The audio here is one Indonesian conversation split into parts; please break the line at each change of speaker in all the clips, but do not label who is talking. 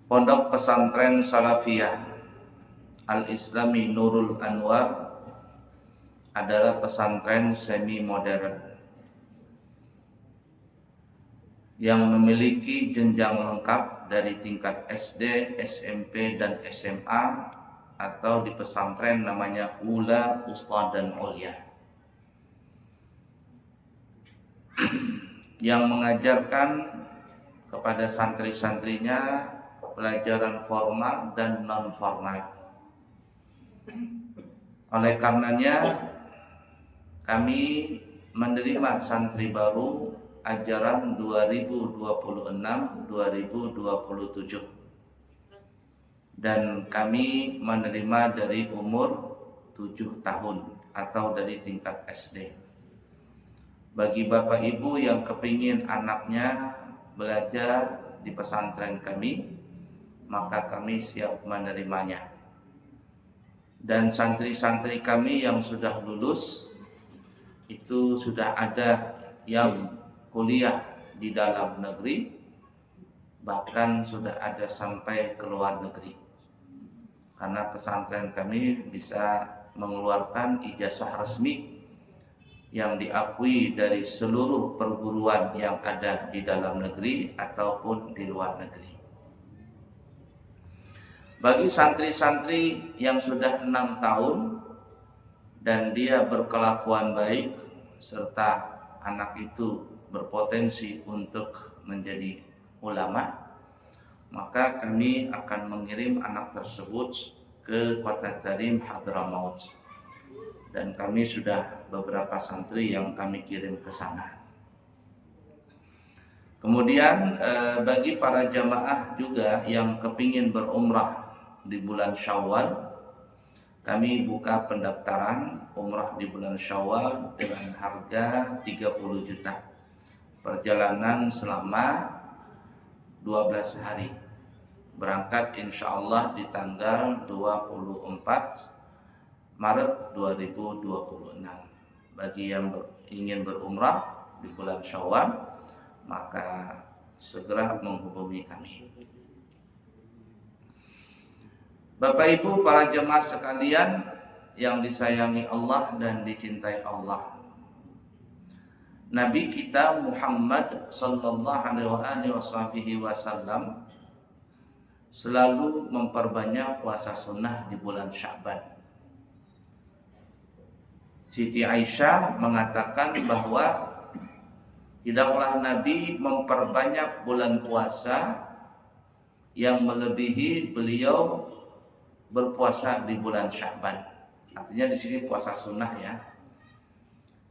Pondok Pesantren Salafiyah Al-Islami Nurul Anwar adalah pesantren semi modern yang memiliki jenjang lengkap dari tingkat SD, SMP, dan SMA, atau di pesantren namanya Ula, Usta, dan Ulia, yang mengajarkan kepada santri-santrinya pelajaran formal dan non formal. Oleh karenanya kami menerima santri baru ajaran 2026-2027, dan kami menerima dari umur 7 tahun atau dari tingkat SD. Bagi bapak ibu yang kepingin anaknya belajar di pesantren kami, maka kami siap menerimanya. Dan santri-santri kami yang sudah lulus itu sudah ada yang kuliah di dalam negeri, bahkan sudah ada sampai ke luar negeri, karena pesantren kami bisa mengeluarkan ijazah resmi yang diakui dari seluruh perguruan yang ada di dalam negeri ataupun di luar negeri. Bagi santri-santri yang sudah 6 tahun dan dia berkelakuan baik serta anak itu berpotensi untuk menjadi ulama, maka kami akan mengirim anak tersebut ke Kota Tarim Hadramaut, dan kami sudah beberapa santri yang kami kirim ke sana. Kemudian bagi para jamaah juga yang kepingin berumrah di bulan Syawal, kami buka pendaftaran umrah di bulan Syawal dengan harga 30 juta. Perjalanan selama 12 hari. Berangkat insya Allah di tanggal 24 Maret 2026. Bagi yang ingin berumrah di bulan Syawal, maka segera menghubungi kami. Bapak Ibu para jemaah sekalian yang disayangi Allah dan dicintai Allah, Nabi kita Muhammad sallallahu alaihi wasallam selalu memperbanyak puasa sunnah di bulan Sya'ban. Siti Aisyah mengatakan bahwa tidaklah Nabi memperbanyak bulan puasa yang melebihi beliau berpuasa di bulan Sya'ban. Artinya di sini puasa sunnah ya.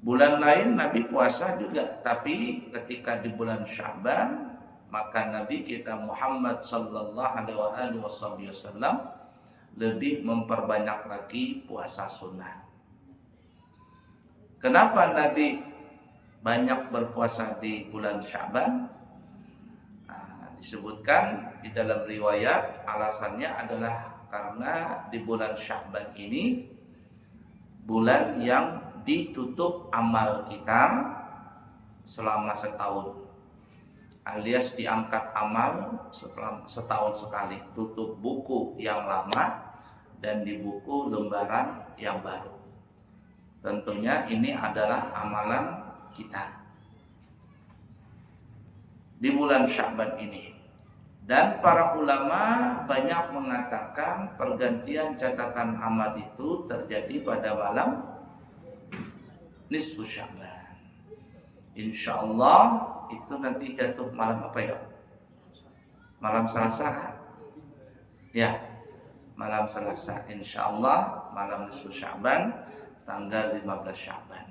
Bulan lain Nabi puasa juga, tapi ketika di bulan Sya'ban maka Nabi kita Muhammad sallallahu alaihi wasallam lebih memperbanyak lagi puasa sunnah. Kenapa Nabi banyak berpuasa di bulan Sya'ban? Disebutkan di dalam riwayat alasannya adalah karena di bulan Sya'ban ini bulan yang ditutup amal kita selama setahun, alias diangkat amal setahun sekali, tutup buku yang lama dan dibuku lembaran yang baru. Tentunya ini adalah amalan kita di bulan Sya'ban ini. Dan para ulama banyak mengatakan pergantian catatan amal itu terjadi pada malam nisfu Sya'ban. Insya Allah itu nanti jatuh malam apa ya? Malam Selasa? Ya, malam Selasa. Insya Allah malam nisfu Sya'ban, tanggal 15 Sya'ban.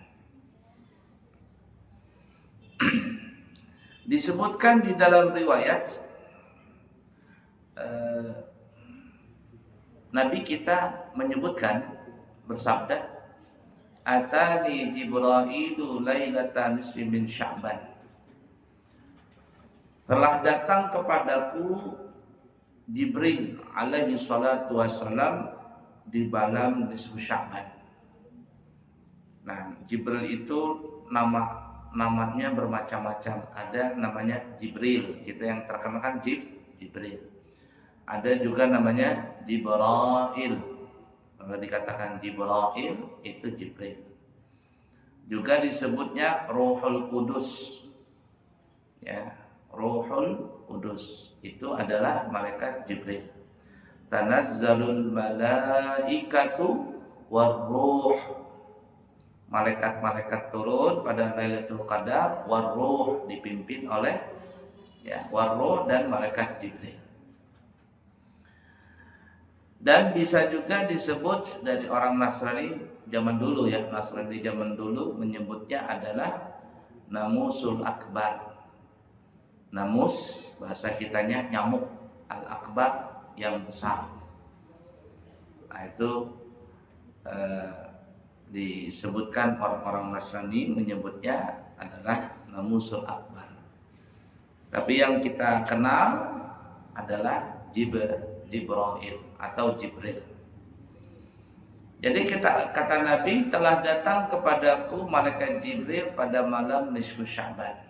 Disebutkan di dalam riwayat Nabi kita menyebutkan, bersabda, Atani Jibrailu lailatan nisfi min Sya'ban. Telah datang kepadaku Jibril alaihi salatu wassalam di malam nisfu Sya'ban. Nah, Jibril itu namanya bermacam-macam. Ada namanya Jibril, kita yang terkenal kan Jibril. Ada juga namanya Jibril. Kalau dikatakan Jibril itu Jibril. Juga disebutnya Ruhul Kudus. Ya, Ruhul Kudus itu adalah malaikat Jibril. Tanazzalul malaikatu warruh. Malaikat-malaikat turun pada Lailatul Qadar, warruh dipimpin oleh warruh dan malaikat Jibril. Dan bisa juga disebut dari orang Nasrani zaman dulu ya, Nasrani zaman dulu menyebutnya adalah Namusul Akbar. Namus bahasa kitanya nyamuk, Al-Akbar yang besar. Nah itu disebutkan orang-orang Nasrani menyebutnya adalah Namusul Akbar. Tapi yang kita kenal adalah Jibril atau Jibril. Jadi kata Nabi, telah datang kepadaku malaikat Jibril pada malam nisfu Sya'ban.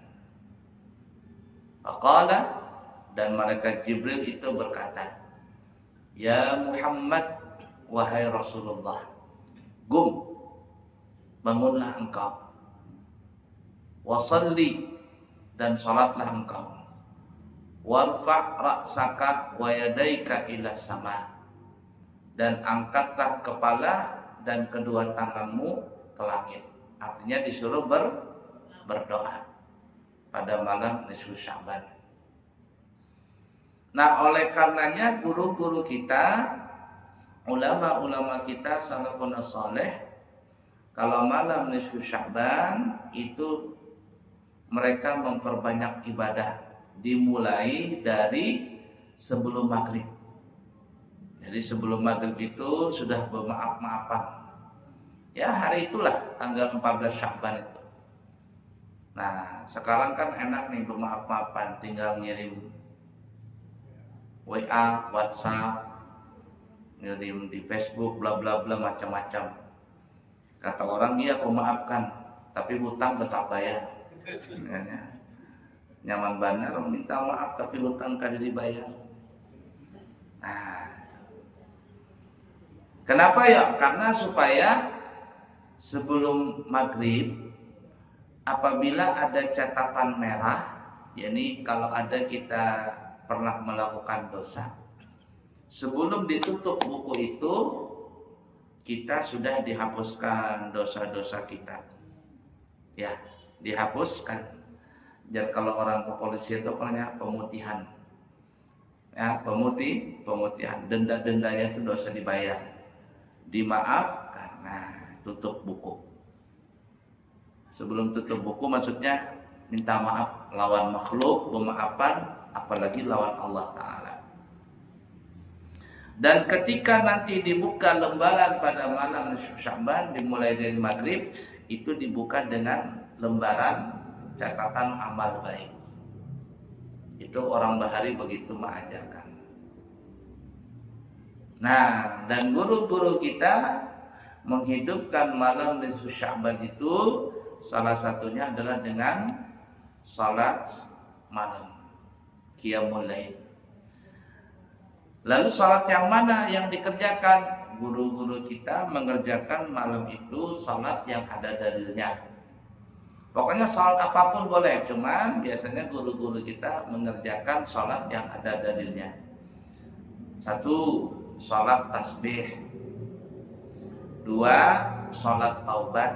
Faqala, dan malaikat Jibril itu berkata, Ya Muhammad, wahai Rasulullah, gum, bangunlah engkau, wasalli, dan salatlah engkau, warfa' ra'saka wa yadaika ila sama, dan angkatlah kepala dan kedua tanganmu ke langit. Artinya disuruh berdoa pada malam nisfu Sya'ban. Nah, oleh karenanya guru-guru kita, ulama-ulama kita salafun saleh, kalau malam nisfu Sya'ban itu mereka memperbanyak ibadah, dimulai dari sebelum maghrib. Jadi sebelum maghrib itu sudah bermaaf-maafan. Ya hari itulah tanggal 14 Sya'ban itu. Nah sekarang kan enak nih bermaaf-maafan, tinggal ngirim WA, WhatsApp, ngirim di Facebook, bla bla bla macam-macam. Kata orang iya aku maafkan, tapi hutang tetap bayar. Nyaman benar minta maaf tapi hutang kada dibayar. Nah, kenapa ya? Karena supaya sebelum maghrib apabila ada catatan merah, yakni kalau ada kita pernah melakukan dosa, sebelum ditutup buku itu kita sudah dihapuskan dosa-dosa kita. Ya, dihapuskan. Jadi kalau orang kepolisian itu namanya pemutihan. Ya, pemutihan. Denda-dendanya itu dosa dibayar. Dimaafkan. Nah, tutup buku. Sebelum tutup buku maksudnya minta maaf lawan makhluk, pemaafan, apalagi lawan Allah Ta'ala. Dan ketika nanti dibuka lembaran pada malam nisfu Sya'ban dimulai dari maghrib, itu dibuka dengan lembaran catatan amal baik. Itu orang Bahari begitu mengajarkan. Nah, dan guru-guru kita menghidupkan malam nisfu Sya'ban itu salah satunya adalah dengan salat malam, qiyamul lail. Lalu salat yang mana yang dikerjakan? Guru-guru kita mengerjakan malam itu salat yang ada dalilnya. Pokoknya salat apapun boleh, cuman biasanya guru-guru kita mengerjakan salat yang ada dalilnya. 1. Salat tasbih. 2. Salat taubat.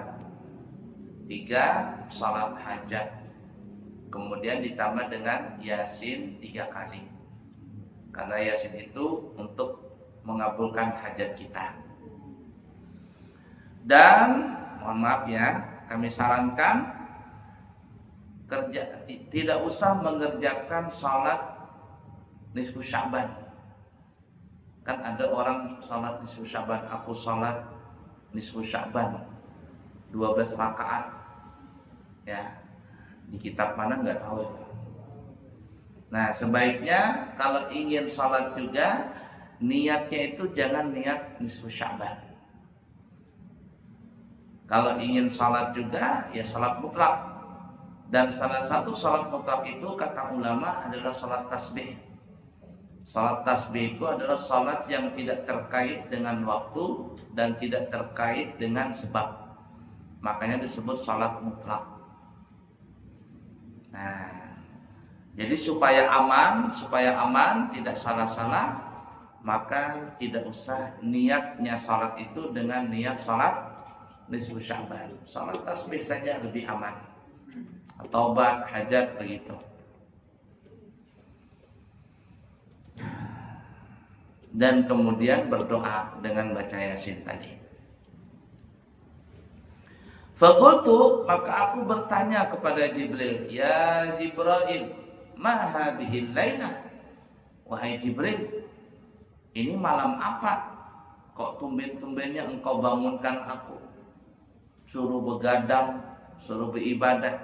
3. Salat hajat. Kemudian ditambah dengan Yasin 3 kali. Karena Yasin itu untuk mengabulkan hajat kita. Dan mohon maaf ya, kami sarankan tidak usah mengerjakan salat nisfu Sya'ban. Kan ada orang salat nisfu Sya'ban, aku salat nisfu Sya'ban 12 rakaat. Ya, di kitab mana nggak tahu itu. Nah, sebaiknya kalau ingin salat juga niatnya itu jangan niat nisfu Sya'ban. Kalau ingin salat juga ya salat mutlak. Dan salah satu salat mutlak itu kata ulama adalah salat tasbih. Salat tasbih itu adalah salat yang tidak terkait dengan waktu dan tidak terkait dengan sebab. Makanya disebut salat mutlak. Nah, jadi supaya aman, tidak salah-salah, maka tidak usah niatnya salat itu dengan niat salat nisfu Sya'ban. Salat tasbih saja lebih aman. Taubat, hajat begitu. Dan kemudian berdoa dengan baca Yasin tadi. Faqultu, maka aku bertanya kepada Jibril, ya Jibril, ma hadhil lailah? Wahai Jibril, ini malam apa? Kok tumben-tumbennya engkau bangunkan aku, suruh begadang, suruh beribadah?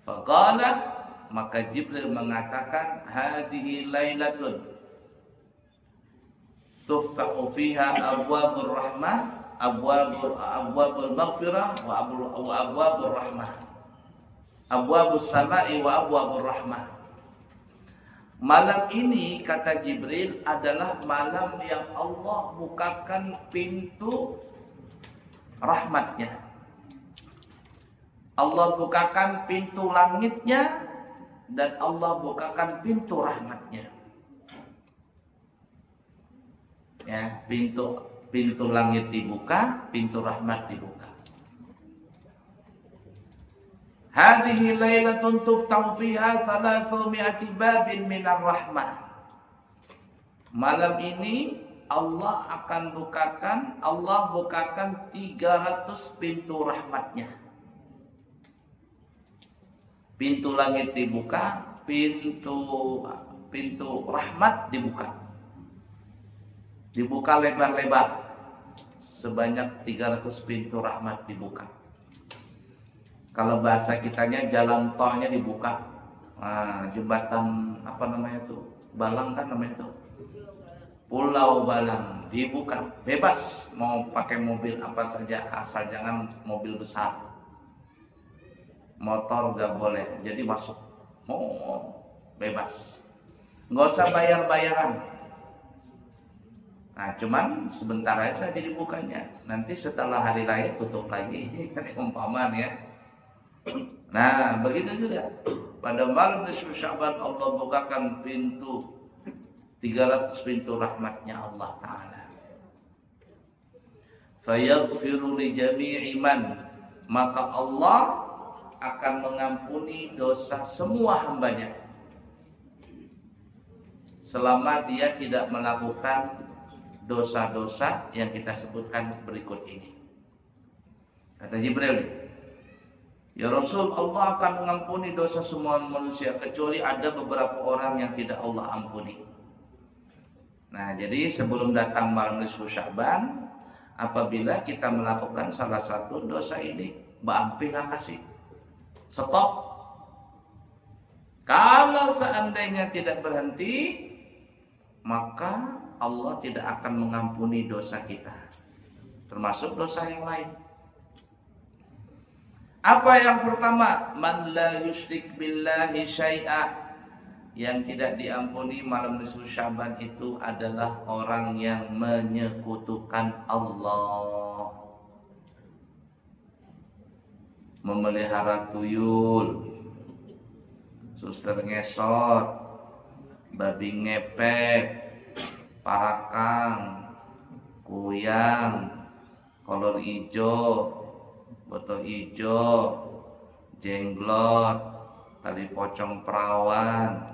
Faqala, maka Jibril mengatakan, hadhihi lailatun tuftahu fiha abwabur rahmah, abwabul maghfirah wa abwabur rahmah, abwabus sama'i wa abwabur rahmah. Malam ini, kata Jibril, adalah malam yang Allah bukakan pintu rahmatnya. Allah bukakan pintu langitnya dan Allah bukakan pintu rahmatnya. Ya, pintu langit dibuka, pintu rahmat dibuka. Hadhihi lailatun tuftahu fiha 300 babin minar rahmah. Malam ini Allah bukakan 300 pintu rahmatnya. Pintu langit dibuka, pintu rahmat dibuka. Dibuka lebar-lebar, sebanyak 300 pintu rahmat dibuka. Kalau bahasa kitanya jalan tolnya dibuka. Nah, jembatan apa namanya tuh? Balang kan namanya tuh. Pulau Balang dibuka, bebas mau pakai mobil apa saja, asal jangan mobil besar. Motor gak boleh, jadi masuk bebas. Nggak usah bayar-bayaran. Nah, cuman sebentar aja jadi bukanya. Nanti setelah hari raya tutup lagi. Umpamaan ya. Nah, begitu juga. Pada malam nisfu Sya'ban Allah bukakan 300 pintu rahmatnya Allah Ta'ala. Fayaghfiru li jami'i man, maka Allah akan mengampuni dosa semua hambanya selama dia tidak melakukan dosa-dosa yang kita sebutkan berikut ini. Kata Jibril, ya Rasul, Allah akan mengampuni dosa semua manusia kecuali ada beberapa orang yang tidak Allah ampuni. Nah, jadi sebelum datang malam nisfu Sya'ban, apabila kita melakukan salah satu dosa ini, Mbak nggak kasih stop. Kalau seandainya tidak berhenti, maka Allah tidak akan mengampuni dosa kita, termasuk dosa yang lain. Apa yang pertama? Man la yusyrik billahi syai'a. Yang tidak diampuni malam nisfu Sya'ban itu adalah orang yang menyekutukan Allah. Memelihara tuyul, suster ngesot, babi ngepet, parakang, kuyang, kolor ijo, botol ijo, jenglot, tali pocong perawan,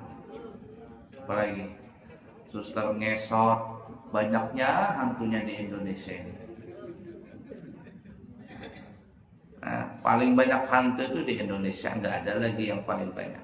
apalagi suster ngesot. Banyaknya hantunya di Indonesia ini. Nah, paling banyak hantu itu di Indonesia, nggak ada lagi yang paling banyak.